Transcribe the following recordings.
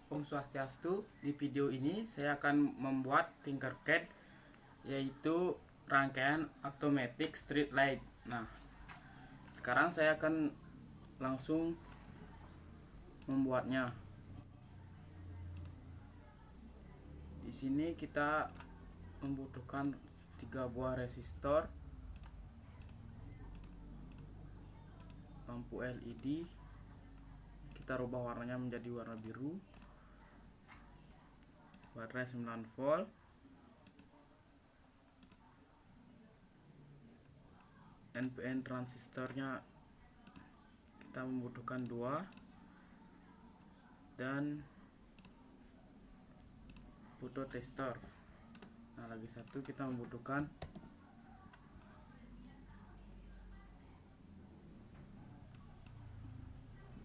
Om Swastiastu. Di video ini saya akan membuat Tinkercad, yaitu rangkaian automatic street light. Nah, sekarang saya akan langsung membuatnya. Di sini kita membutuhkan 3 buah resistor, lampu LED. Kita rubah warnanya menjadi warna biru, baterai 9 volt, NPN transistornya kita membutuhkan 2, dan phototester. Nah, lagi satu kita membutuhkan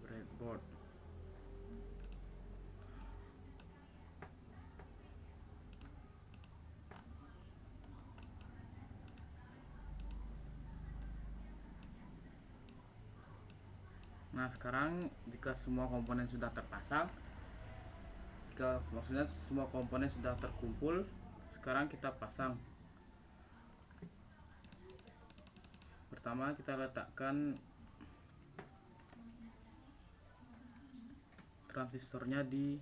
breadboard. Nah, sekarang jika semua komponen sudah terpasang, maksudnya semua komponen sudah terkumpul, sekarang kita pasang. Pertama kita letakkan transistornya di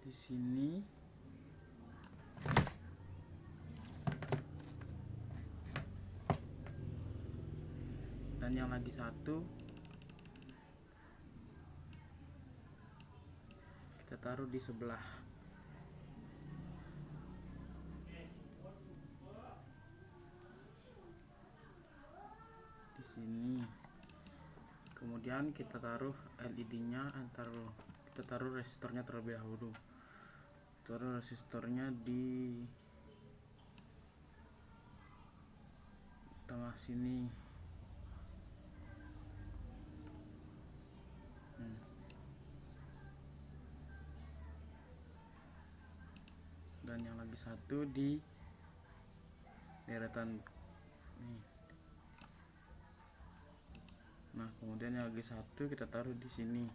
sini. Dan yang lagi satu kita taruh di sebelah. Di sini. Kemudian kita taruh LED-nya, kita taruh resistornya terlebih dahulu. Taruh resistornya di tengah sini. Dan yang lagi satu di deretan nih. Nah, kemudian yang lagi satu kita taruh di sini.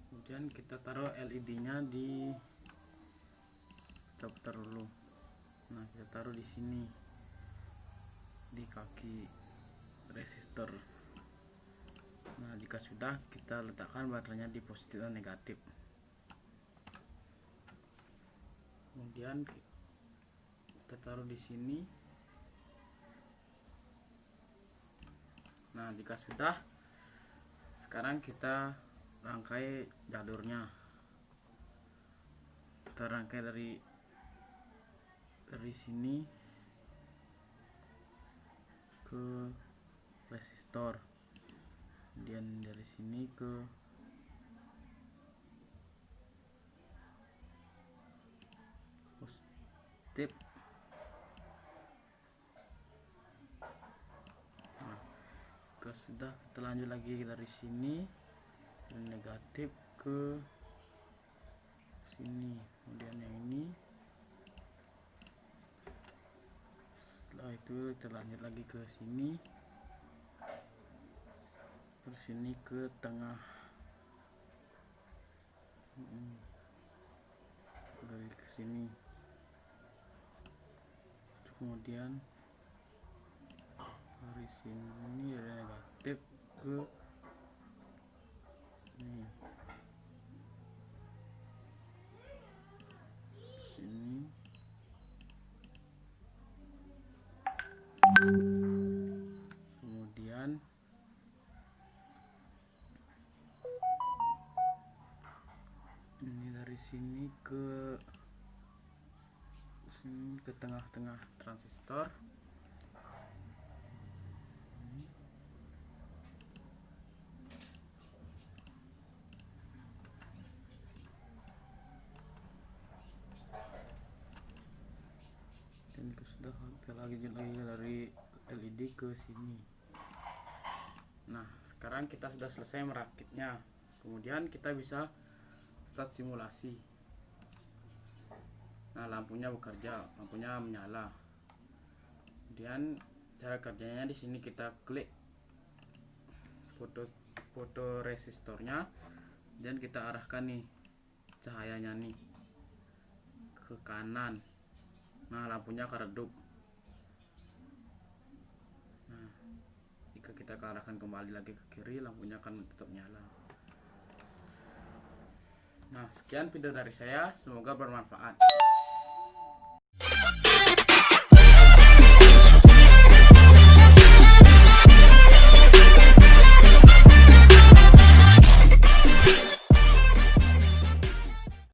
Kemudian kita taruh LED-nya di, kita putar dulu. Nah, kita taruh di sini di kaki resistor. Nah, jika sudah, kita letakkan baterainya di positif dan negatif. Kemudian kita taruh di sini. Nah, jika sudah, sekarang kita rangkai jalurnya. Kita rangkai dari sini ke resistor, kemudian dari sini ke positif. Nah, sudah, kita lanjut lagi dari sini dan negatif ke sini, kemudian yang ini. Setelah itu kita lanjut lagi ke sini, terus sini ke tengah, dari ke sini, kemudian dari sini dari negatif ke ini, sini. Kemudian ini dari sini ke sini, ke tengah-tengah transistor. kita lanjut lagi dari LED ke sini. Nah, sekarang kita sudah selesai merakitnya, kemudian kita bisa start simulasi. Nah, lampunya bekerja, lampunya menyala. Kemudian cara kerjanya di sini kita klik foto resistornya dan kita arahkan nih cahayanya nih ke kanan. Nah, lampunya akan redup. Nah, jika kita arahkan kembali lagi ke kiri, lampunya akan tetap nyala. Nah, sekian video dari saya, semoga bermanfaat.